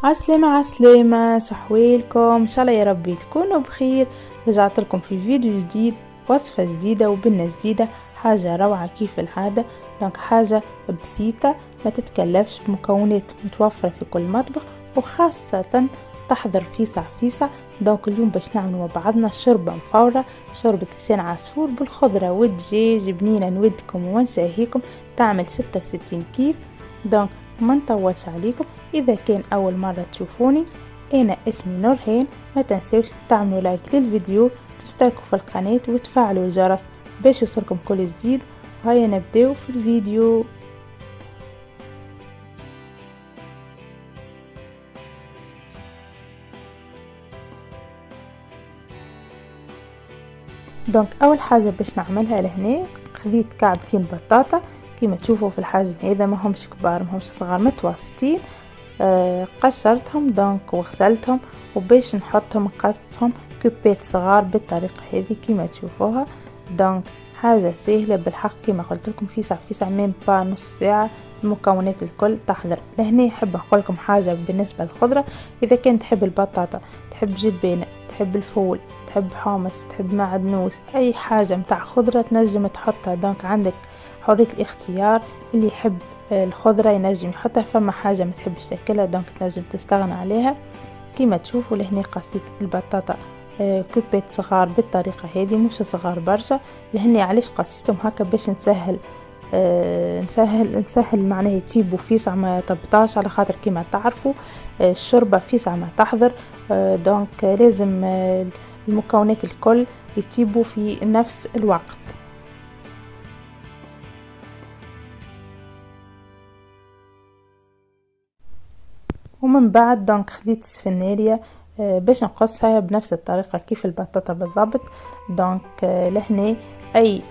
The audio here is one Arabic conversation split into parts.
عسلامة عسلامة، شحويلكم ان شاء الله يا ربي تكونوا بخير. رجعت لكم في فيديو جديد، وصفة جديدة وبنة جديدة، حاجة روعة كيف العادة. دونك حاجة بسيطة ما تتكلفش، بمكونات متوفرة في كل مطبخ، وخاصة تحضر فيسع فيسع. دونك اليوم باش نعملوا مع بعضنا شوربة مفورة، شوربة لسان عصفور بالخضرة والدجاج، بنينة نودكم ونشاهيكم، تعمل 66 كيف. دونك ما نطولش عليكم. إذا كان أول مرة تشوفوني، أنا اسمي نورهان. ما تنسوش تعملوا لايك للفيديو، تشتركوا في القناة وتفعلوا الجرس باش يوصلكم كل جديد. وهيا نبداو في الفيديو. دونك أول حاجة باش نعملها لهنا، خذيت كعبتين بطاطا كما تشوفوا في الحجم هذا، ما همش كبار ما همش صغار، متوسطين. قشرتهم دونك وغسلتهم، وباش نحطهم نقصهم كوبات صغار بالطريقه هذه كما تشوفوها. دونك حاجه سهله بالحق، كما قلت لكم في ساعه ميم با نص ساعه المكونات الكل تحضر. لهنا نحب نقول لكم حاجه بالنسبه للخضره، اذا كان تحب البطاطا، تحب جبانه، تحب الفول، تحب حامص، تحب معدنوس، اي حاجه متاع خضره تنجم تحطها. دونك عندك حريه الاختيار، اللي يحب الخضرة ينجم يحطها، فما حاجة ما تحبش تاكلها دونك تنجم تستغنى عليها. كما تشوفوا لهنا قصيت البطاطا كوبات صغار بالطريقة هذه، مش صغار برشا. لهنا علاش قصيتهم هكا؟ باش نسهل نسهل معناه يطيبوا فيسع ما تبطاش، على خاطر كما تعرفوا الشوربة فيسع ما تحضر. دونك لازم المكونات الكل يطيبوا في نفس الوقت. ومن بعد دونك خديت السفنارية باش نقصها بنفس الطريقة كيف البطاطا بالضبط. دونك لهنا اي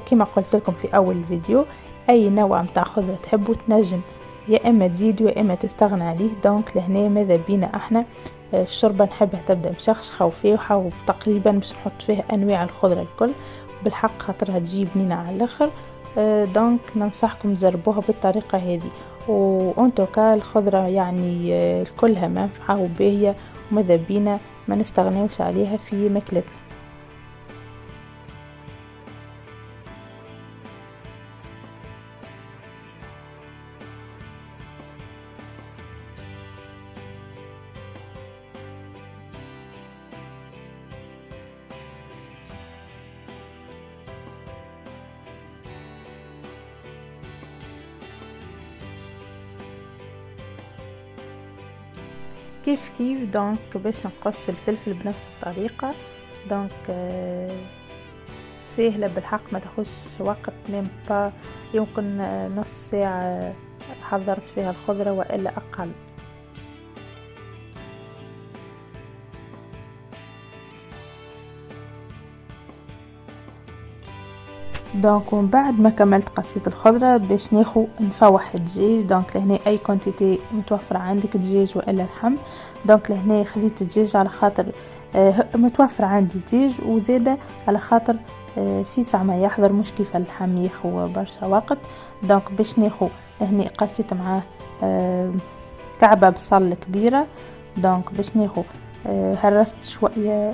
كما قلت لكم في اول فيديو، اي نوع متاع خضرة تحبوا تنجم يا اما تزيدوا يا اما تستغنى عليه. دونك لهنا ماذا بينا احنا الشوربة نحبها تبدا مشخشخة وفيحة، وتقريبا باش نحط فيها انواع الخضرة الكل بالحق، خاطرها تجيب بنينة على الاخر. دونك ننصحكم تجربوها بالطريقة هذه. وانتوكا الخضرة يعني كلها منفعة وباهية، وماذا بينا ما نستغنيوش عليها في ماكلتنا. كيف كيف دونك باش نقص الفلفل بنفس الطريقة. دونك سهلة بالحق، ما تاخذش وقت، ميم با يمكن نص ساعة حضرت فيها الخضرة والا اقل. دونك ومن بعد ما كملت قصيت الخضرة باش نفوح الدجاج. دونك لهنا اي كونتيتي متوفرة عندك، دجاج والا لحم. دونك لهنا خديت الدجاج على خاطر متوفر عندي دجاج، وزيادة على خاطر في ساعة ما يحضر، مش كيف اللحم ياخو برشا وقت. دونك باش لهنا قصيت معاه كعبة بصل كبيرة. دونك باش هرست شوية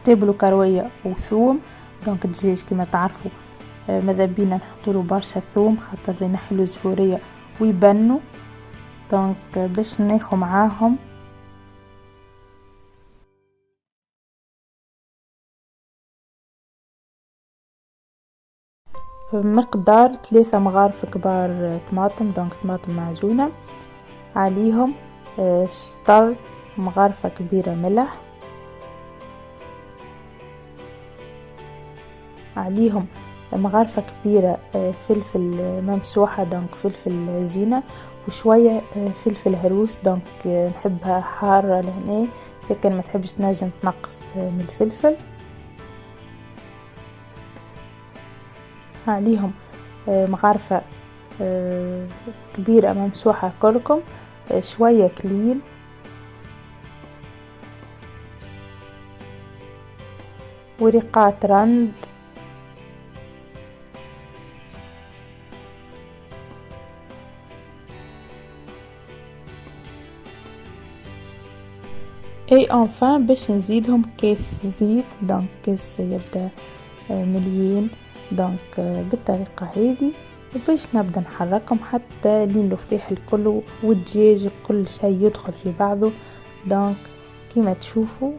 تابلو كروية وثوم. دونك الدجاج كما تعرفوا ماذا بينا نحطوله برشا ثوم، خاطر ينحلو الزفورية ويبنوا. دونك باش ناخو معاهم مقدار 3 مغارف كبار طماطم. دونك طماطم معجونة، عليهم شطر مغارفة كبيرة ملح، عليهم مغرفة كبيرة فلفل ممسوحة، دونك فلفل زينة، وشوية فلفل هروس. دونك نحبها حارة لهنا، لكن ما تحبش تنجم تنقص من الفلفل. عليهم مغرفة كبيرة ممسوحة كركم، شوية كليل، ورقات رند، اي انفان باش نزيدهم كيس زيت، دونك كيس يبدا مليان، دونك بالطريقة هذه، وباش نبدا نحركهم حتى لين الفيح الكل والدجاج كل شيء يدخل في بعضه. دونك كيما تشوفوا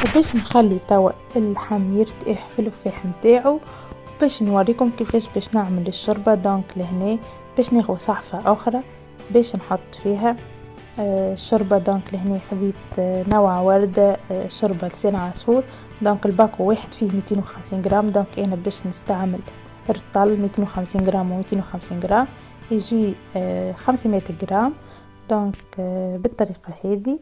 وباش نخلي توا اللحم يرتاح في الفيح نتاعو، باش نوريكم كيفاش باش نعمل الشوربه. دونك لهنا باش ناخذ صحفه اخرى باش نحط فيها الشوربه. دونك لهنا خذيت نوع ورده، شوربه لسان عصفور. دونك الباكو واحد فيه 250 غرام، دونك انا باش نستعمل رطل 250 غرام و 250 غرام، يجي 500 غرام. دونك بالطريقه هذه.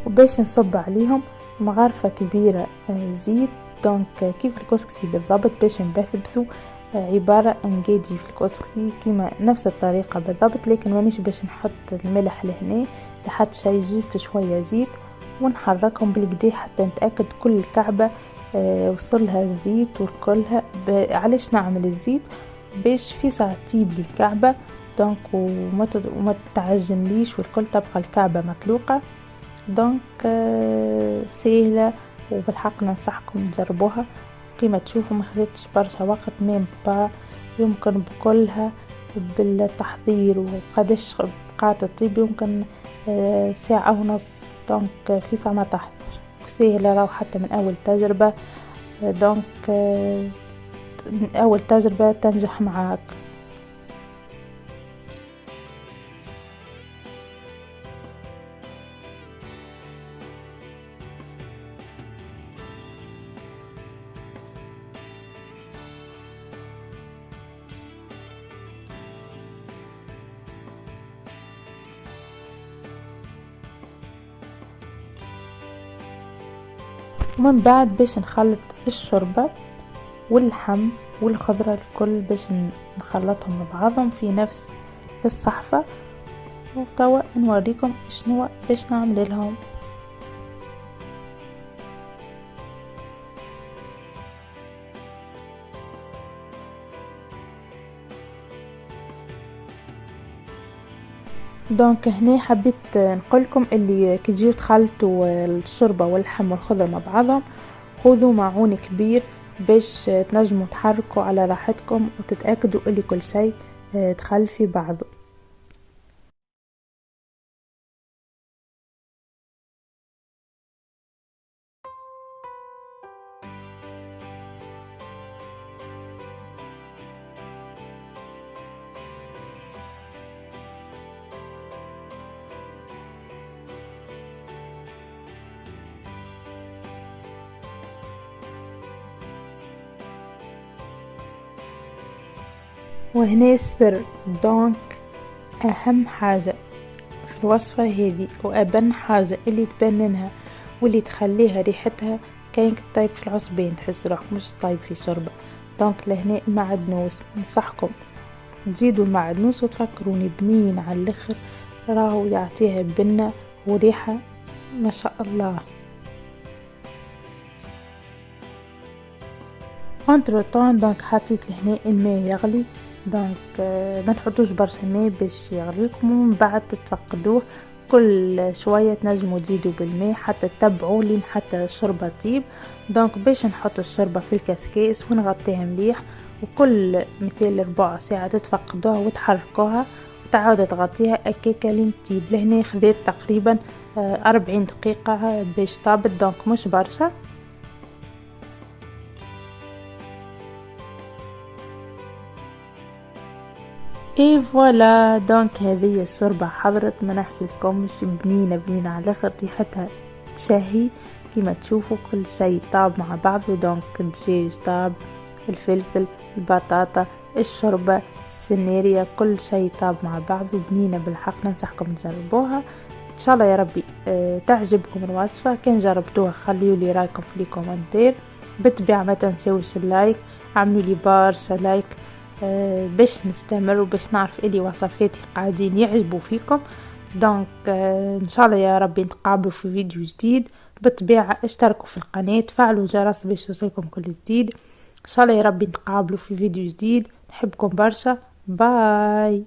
وباش نصب عليهم مغرفة كبيرة زيت، دونك كيف الكسكسي بالضبط باش نبثبثو، عبارة نقادي في الكسكسي كيما نفس الطريقة بالضبط، لكن مانيش باش نحط الملح لهنا لحد شي جيست شوية زيت، ونحركهم بالكدا حتى نتأكد كل كعبة وصلها الزيت وكلها. علاش نعمل الزيت؟ باش في ساعة تجيب لي الكعبة دونك وما تتعجن ليش والكل تبقى الكعبة مطلوقة. دونك سهلة وبالحق ننصحكم تجربوها. كما تشوفوا ما خدتش برشا وقت، ميم با يمكن بكلها بالتحضير وقداش بقات الطيب يمكن ساعة ونص. دونك في ساعة ما تحضر سهلة، راهو حتى من أول تجربة. دونك أول تجربة تنجح معاك. ومن بعد باش نخلط الشوربة واللحم والخضرة الكل باش نخلطهم ببعضهم في نفس الصحفة، وتوا نوريكم شنو باش نعمل لهم. دونك هنا حبيت نقولكم اللي كي تجيو تخلطوا الشوربه واللحم والخضر مع بعضهم، خذوا معون كبير باش تنجموا تحركوا على راحتكم وتتاكدوا اللي كل شيء دخل في بعضه. وهنا السر، دونك اهم حاجة في الوصفة هذه وابن حاجة اللي تبننها واللي تخليها ريحتها كاينك طيب في العصبين تحس روحك مش طيب في شوربة. دونك لهنا المعدنوس نصحكم تزيدوا المعدنوس وتفكروني بنين على الاخر، راهو يعطيها بنة وريحة ما شاء الله. انتر طون دونك حطيت لهنا الماء يغلي، دونك ما تحطوش برشا ماء باش يغليكم، ومن بعد تتفقدوه كل شويه تنجموا تزيدوا بالماء حتى تتبعوا لين حتى الشوربه طيب. دونك باش نحط الشوربه في الكاسكاس ونغطيها مليح، وكل مثال ربع ساعه تتفقدوها وتحركوها وتعاود تغطيها هكاكا لين تطيب. لهنا خذيت تقريبا 40 دقيقه باش طابت، دونك مش برشا. اي فوالا، دونك هذه الشوربه حضرت، ما نحكي لكمش بنينه على الاخر، ريحتها تشهي. كما تشوفوا كل شيء طاب مع بعضه، دونك الدجاج طاب، الفلفل، البطاطا، الشوربه، السنارية، كل شيء طاب مع بعضه بنينه بالحق. ننصحكم تجربوها. ان شاء الله يا ربي تعجبكم الوصفة. كان جربتوها خليوا لي رايكم في لي كومنتير. بالطبيعة ما تنسوش اللايك، اعملوا لي برشا لايك باش نستمر وباش نعرف اللي وصفاتي قاعدين يعجبوا فيكم. دونك ان شاء الله يا ربي نتقابلوا في فيديو جديد. بالطبيعة اشتركوا في القناة، فعلوا الجرس باش يوصلكم كل جديد. ان شاء الله يا ربي نتقابلوا في فيديو جديد. نحبكم برشا. باي.